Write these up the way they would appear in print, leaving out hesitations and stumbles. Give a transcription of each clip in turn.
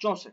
64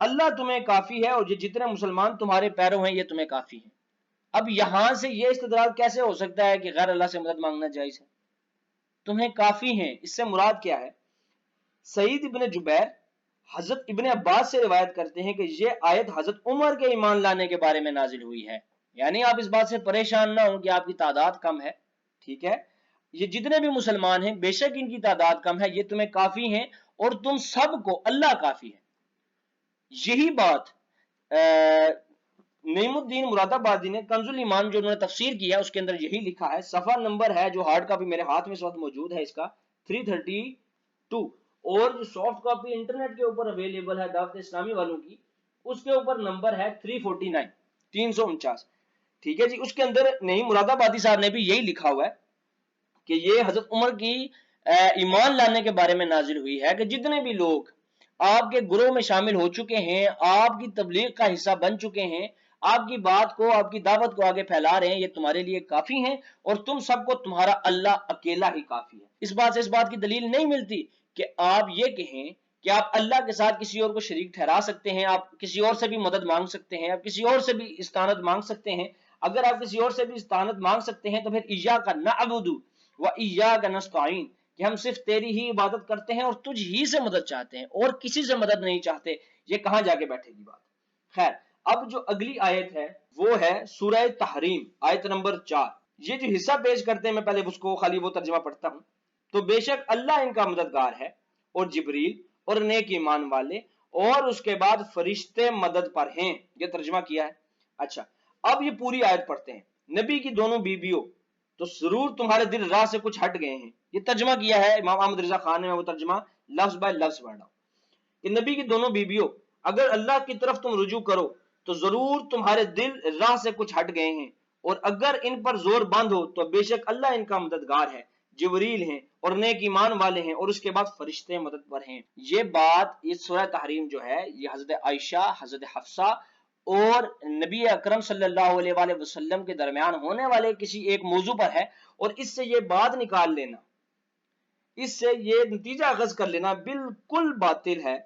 اللہ تمہیں کافی ہے اور یہ جتنے مسلمان تمہارے پیرو ہیں یہ تمہیں کافی ہیں۔ اب یہاں سے یہ استدلال کیسے ہو سکتا ہے کہ غیر اللہ سے مدد مانگنا جائز ہے؟ تمہیں کافی ہیں، اس سے مراد کیا ہے؟ سعید ابن جبیر حضرت ابن عباس سے روایت کرتے ہیں کہ یہ آیت حضرت عمر کے ایمان لانے کے بارے میں نازل ہوئی ہے۔ یعنی آپ اس بات سے پریشان نہ ہوں کہ آپ کی تعداد کم ہے، ٹھیک ہے، یہ جتنے بھی مسلمان ہیں بے شک ان کی تعداد کم ہے، یہ تمہیں کافی ہیں اور تم سب کو اللہ کافی ہے۔ یہی بات نعیم الدین مراد آبادی نے کنز الایمان جو انہوں نے تفسیر کیا اس کے اندر یہی لکھا ہے، صفحہ نمبر ہے جو ہارڈ کاپی میرے ہاتھ میں اس وقت موجود ہے اس کا 332، اور جو سافٹ کاپی انٹرنیٹ کے اوپر اویلیبل ہے دعوت اسلامی والوں کی، اس کے اوپر نمبر ہے 349 349، ٹھیک ہے جی۔ اس کے اندر نعیم مراد آبادی صاحب نے بھی یہی لکھا ہوا ہے کہ یہ حضرت عمر کی ایمان لانے کے بارے میں نازل ہوئی ہے کہ جتنے بھی لوگ آپ کے گروہ میں شامل ہو چکے ہیں، آپ کی تبلیغ کا حصہ بن چکے ہیں، آپ کی بات کو، آپ کی دعوت کو آگے پھیلا رہے ہیں، یہ تمہارے لیے کافی ہیں اور تم سب کو تمہارا اللہ اکیلا ہی کافی ہے۔ اس بات سے اس بات کی دلیل نہیں ملتی کہ آپ یہ کہیں کہ آپ اللہ کے ساتھ کسی اور کو شریک ٹھہرا سکتے ہیں، آپ کسی اور سے بھی مدد مانگ سکتے ہیں، آپ کسی اور سے بھی استعانت مانگ سکتے ہیں۔ اگر آپ کسی اور سے بھی استعانت مانگ سکتے ہیں تو پھر ایاک نعبد و ایاک نستعین، کہ ہم صرف تیری ہی عبادت کرتے ہیں اور تجھ ہی سے مدد چاہتے ہیں اور کسی سے مدد نہیں چاہتے، یہ کہاں جا کے بیٹھے گی بات؟ خیر، اب جو اگلی آیت ہے وہ ہے سورہ تحریم آیت نمبر 4۔ یہ جو حصہ پیش کرتے ہیں میں پہلے اس کو خالی وہ ترجمہ پڑھتا ہوں۔ تو بے شک اللہ ان کا مددگار ہے اور جبریل اور نیک ایمان والے اور اس کے بعد فرشتے مدد پر ہیں، یہ ترجمہ کیا ہے۔ اچھا، اب یہ پوری آیت پڑھتے ہیں۔ نبی کی دونوں بیویوں تو ضرور تمہارے دل راہ سے کچھ ہٹ گئے ہیں، یہ ترجمہ کیا ہے امام احمد رضا خان نے، میں وہ ترجمہ لفظ بائی لفظ پڑھ رہا ہوں کہ نبی کی دونوں بیویوں اگر اللہ کی طرف تم رجوع کرو تو ضرور تمہارے دل راہ سے کچھ ہٹ گئے ہیں، اور اگر ان پر زور بند ہو تو بے شک اللہ ان کا مددگار ہے، جبریل ہیں اور نیک ایمان والے ہیں اور اس کے بعد فرشتے مدد پر ہیں۔ یہ بات اس سورہ تحریم جو ہے یہ حضرت عائشہ، حضرت حفصہ اور نبی اکرم صلی اللہ علیہ وآلہ وسلم کے درمیان ہونے والے کسی ایک موضوع پر ہے، اور اس سے یہ بات نکال لینا، اس سے یہ نتیجہ اخذ کر لینا بالکل باطل ہے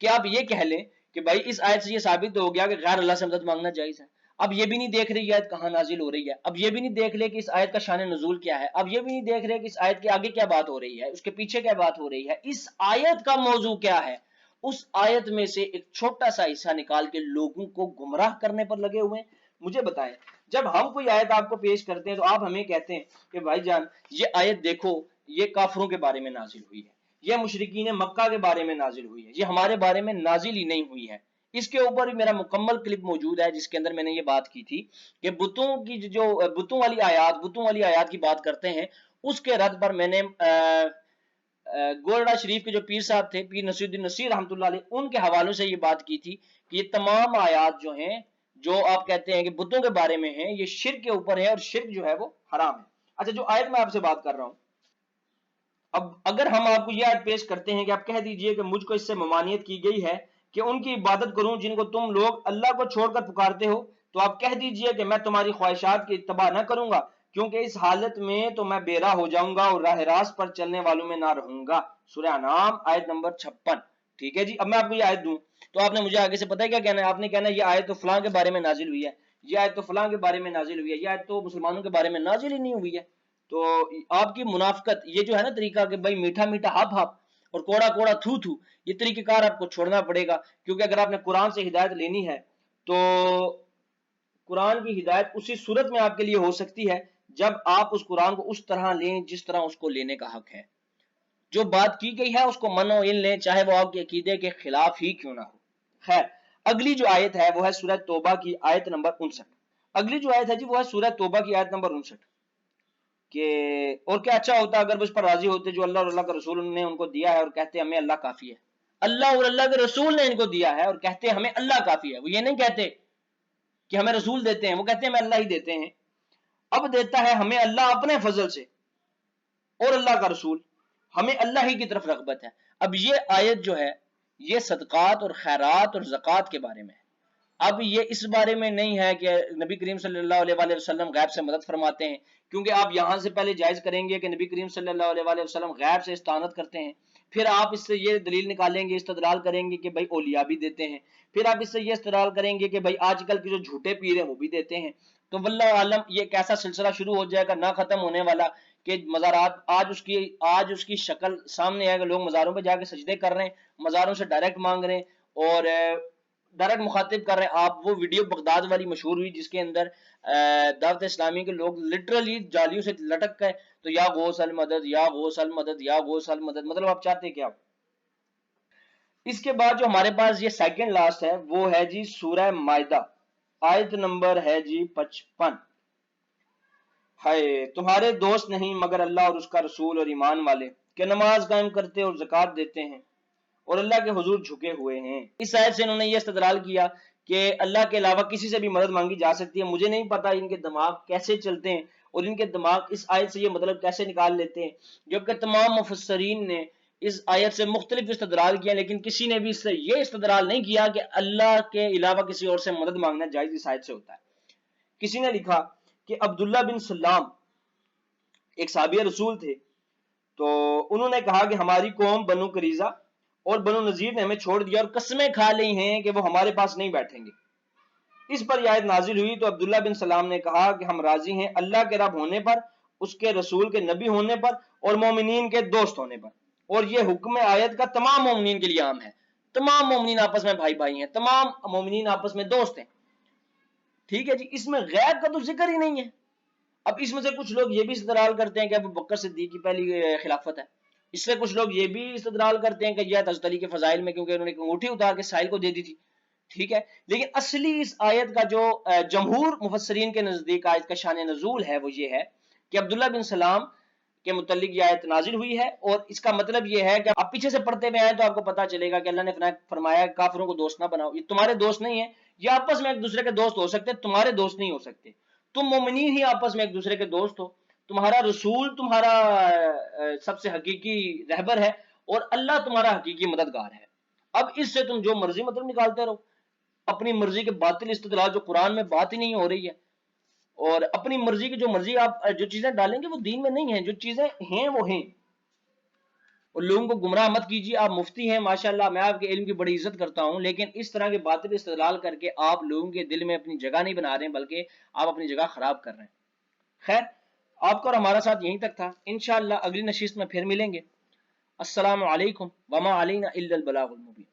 کہ آپ یہ کہہ لیں کہ بھائی اس آیت سے یہ ثابت ہو گیا کہ غیر اللہ سے مدد مانگنا جائز ہے۔ اب یہ بھی نہیں دیکھ رہے یہ آیت کہاں نازل ہو رہی ہے، اب یہ بھی نہیں دیکھ رہے کہ اس آیت کا شان نزول کیا ہے، اب یہ بھی نہیں دیکھ رہے کہ اس آیت کے آگے کیا بات ہو رہی ہے، اس کے پیچھے کیا بات ہو رہی ہے، اس آیت کا موضوع کیا ہے۔ اس آیت میں سے ایک چھوٹا سا حصہ نکال کے لوگوں کو گمراہ کرنے پر لگے ہوئے ہیں۔ مجھے بتائیں، جب ہم کوئی آیت آپ کو پیش کرتے ہیں تو آپ ہمیں کہتے ہیں کہ بھائی جان یہ آیت دیکھو، یہ کافروں کے بارے میں نازل ہوئی ہے، یہ مشرکین مکہ کے بارے میں نازل ہوئی ہے، یہ ہمارے بارے میں نازل ہی نہیں ہوئی ہے۔ اس کے اوپر میرا مکمل کلپ موجود ہے جس کے اندر میں نے یہ بات کی تھی کہ بتوں کی جو بتوں والی آیات کی بات کرتے ہیں، اس کے رد پر میں نے گولڈا شریف کے جو پیر صاحب تھے، پیر نصیر الدین نصیر رحمۃ اللہ علیہ، ان کے حوالوں سے یہ بات کی تھی کہ یہ تمام آیات جو ہیں جو آپ کہتے ہیں کہ بتوں کے بارے میں ہیں، یہ شرک کے اوپر ہے اور شرک جو ہے وہ حرام ہے۔ اچھا، جو آیت میں آپ سے بات کر رہا ہوں، اب اگر ہم آپ کو یہ آیت پیش کرتے ہیں کہ آپ کہہ دیجئے کہ مجھ کو اس سے ممانعت کی گئی ہے کہ ان کی عبادت کروں جن کو تم لوگ اللہ کو چھوڑ کر پکارتے ہو، تو آپ کہہ دیجئے کہ میں تمہاری خواہشات کی اتباع نہ کروں گا، کیونکہ اس حالت میں تو میں بے راہ ہو جاؤں گا اور راہ راست پر چلنے والوں میں نہ رہوں گا۔ سورہ انعام آیت نمبر 56، ٹھیک ہے جی۔ اب میں آپ کو یہ آیت دوں تو آپ نے مجھے آگے سے پتہ ہے کیا کہنا ہے، آپ نے کہنا ہے یہ آیت تو فلاں کے بارے میں نازل ہوئی ہے، یہ آیت تو فلاں کے بارے میں نازل ہوئی ہے، یہ آیت تو مسلمانوں کے بارے میں نازل ہی نہیں ہوئی ہے۔ تو آپ کی منافقت، یہ جو ہے نا طریقہ کہ بھائی میٹھا میٹھا ہپ ہپ اور کوڑا کوڑا تھو تھو، یہ طریقہ کار آپ کو چھوڑنا پڑے گا، کیونکہ اگر آپ نے قرآن سے ہدایت لینی ہے تو قرآن کی ہدایت اسی صورت میں آپ کے لیے ہو سکتی ہے جب آپ اس قرآن کو اس طرح لیں جس طرح اس کو لینے کا حق ہے۔ جو بات کی گئی ہے اس کو من و علم لیں، چاہے وہ آپ کے عقیدے کے خلاف ہی کیوں نہ ہو۔ خیر، اگلی جو آیت ہے وہ ہے سورہ توبہ کی آیت نمبر 59۔ اگلی جو آیت ہے جی وہ ہے سورہ توبہ کی آیت نمبر 59 کہ اور کیا اچھا ہوتا اگر وہ اس پر راضی ہوتے جو اللہ اور اللہ کا رسول نے ان کو دیا ہے اور کہتے ہمیں اللہ کافی ہے۔ اللہ اور اللہ کے رسول نے ان کو دیا ہے اور کہتے ہمیں اللہ کافی ہے، وہ یہ نہیں کہتے کہ ہمیں رسول دیتے ہیں، وہ کہتے ہیں ہمیں اللہ ہی دیتے ہیں۔ اب دیتا ہے ہمیں اللہ اپنے فضل سے اور اللہ کا رسول، ہمیں اللہ ہی کی طرف رغبت ہے۔ اب یہ آیت جو ہے یہ صدقات اور خیرات اور زکوٰۃ کے بارے میں ہے۔ اب یہ اس بارے میں نہیں ہے کہ نبی کریم صلی اللہ علیہ وآلہ وسلم غیب سے مدد فرماتے ہیں، کیونکہ آپ یہاں سے پہلے جائز کریں گے کہ نبی کریم صلی اللہ علیہ وآلہ وسلم غیب سے استعانت کرتے ہیں، پھر آپ اس سے یہ دلیل نکالیں گے، استدلال کریں گے کہ بھائی اولیاء بھی دیتے ہیں، پھر آپ اس سے یہ استدلال کریں گے کہ بھائی آج کل کے جو جھوٹے پیر ہیں وہ بھی دیتے ہیں. تو واللہ عالم یہ کیسا سلسلہ شروع ہو جائے گا نہ ختم ہونے والا کہ مزارات آج اس کی شکل سامنے ہے کہ لوگ مزاروں پہ جا کے سجدے کر رہے ہیں، مزاروں سے ڈائریکٹ مانگ رہے ہیں اور ڈائریکٹ مخاطب کر رہے ہیں. آپ وہ ویڈیو بغداد والی مشہور ہوئی جس کے اندر دعوت اسلامی کے لوگ لٹرلی جالیوں سے لٹک گئے تو یا غوث المدد یا غوث المدد یا غوث المدد، مطلب آپ چاہتے کیا. اس کے بعد جو ہمارے پاس یہ سیکنڈ لاسٹ ہے وہ ہے جی سورہ مائدہ، آیت نمبر ہے جی 55. ہائے تمہارے دوست نہیں مگر اللہ اور اس کا رسول اور ایمان والے کہ نماز قائم کرتے اور زکوٰۃ دیتے ہیں اور اللہ کے حضور جھکے ہوئے ہیں. اس آیت سے انہوں نے یہ استدلال کیا کہ اللہ کے علاوہ کسی سے بھی مدد مانگی جا سکتی ہے. مجھے نہیں پتا ان کے دماغ کیسے چلتے ہیں اور ان کے دماغ اس آیت سے یہ مطلب کیسے نکال لیتے ہیں، جبکہ تمام مفسرین نے اس آیت سے مختلف استدلال کیا لیکن کسی نے بھی اس سے یہ استدلال نہیں کیا کہ اللہ کے علاوہ کسی اور سے مدد مانگنا جائز اس آیت سے ہوتا ہے. کسی نے لکھا کہ عبداللہ بن سلام ایک صحابی رسول تھے، تو انہوں نے کہا کہ ہماری قوم بنو قریظہ اور بنو نذیر نے ہمیں چھوڑ دیا اور قسمیں کھا لی ہیں کہ وہ ہمارے پاس نہیں بیٹھیں گے. اس پر یہ آیت نازل ہوئی تو عبداللہ بن سلام نے کہا کہ ہم راضی ہیں اللہ کے رب ہونے پر، اس کے رسول کے نبی ہونے پر اور مومنین کے دوست ہونے پر. اور یہ حکم آیت کا تمام مومنین کے لیے عام ہے، تمام مومنین آپس میں بھائی بھائی ہیں، تمام مومنین آپس میں دوست ہیں. ٹھیک ہے جی، اس میں غیب کا تو ذکر ہی نہیں ہے. اب اس میں سے کچھ لوگ یہ بھی استدلال کرتے ہیں کہ ابو بکر صدیق کی پہلی خلافت ہے، اس سے کچھ لوگ یہ بھی استدلال کرتے ہیں کہ یہ حضرت علی کے فضائل میں کیونکہ انہوں نے انگوٹھی اتار کے سائل کو دے دی تھی. ٹھیک ہے، لیکن اصلی اس آیت کا جو جمہور مفسرین کے نزدیک آیت کا شان نزول ہے وہ یہ ہے کہ عبداللہ بن سلام کے متعلق یہ آیت نازل ہوئی ہے اور اس کا مطلب یہ ہے کہ آپ پیچھے سے پڑھتے ہوئے آئے تو آپ کو پتا چلے گا کہ اللہ نے فرمایا کافروں کو دوست نہ بناؤ، یہ تمہارے دوست نہیں ہیں، یہ آپس میں ایک دوسرے کے دوست ہو سکتے، تمہارے دوست نہیں ہو سکتے. تم مومنین ہی آپس میں ایک دوسرے کے دوست ہو، تمہارا رسول تمہارا سب سے حقیقی رہبر ہے اور اللہ تمہارا حقیقی مددگار ہے. اب اس سے تم جو مرضی مطلب نکالتے رہو، اپنی مرضی کے باطل استدلال جو قرآن میں بات ہی نہیں ہو رہی ہے اور اپنی مرضی کی جو مرضی آپ جو چیزیں ڈالیں گے وہ دین میں نہیں ہیں، جو چیزیں ہیں وہ ہیں. اور لوگوں کو گمراہ مت کیجیے. آپ مفتی ہیں ماشاءاللہ، میں آپ کے علم کی بڑی عزت کرتا ہوں، لیکن اس طرح کے باطل استدلال کر کے آپ لوگوں کے دل میں اپنی جگہ نہیں بنا رہے ہیں بلکہ آپ اپنی جگہ خراب کر رہے ہیں. خیر، آپ کا اور ہمارا ساتھ یہیں تک تھا، انشاءاللہ اگلی نشست میں پھر ملیں گے. السلام علیکم وما علینا الا البلاغ المبین.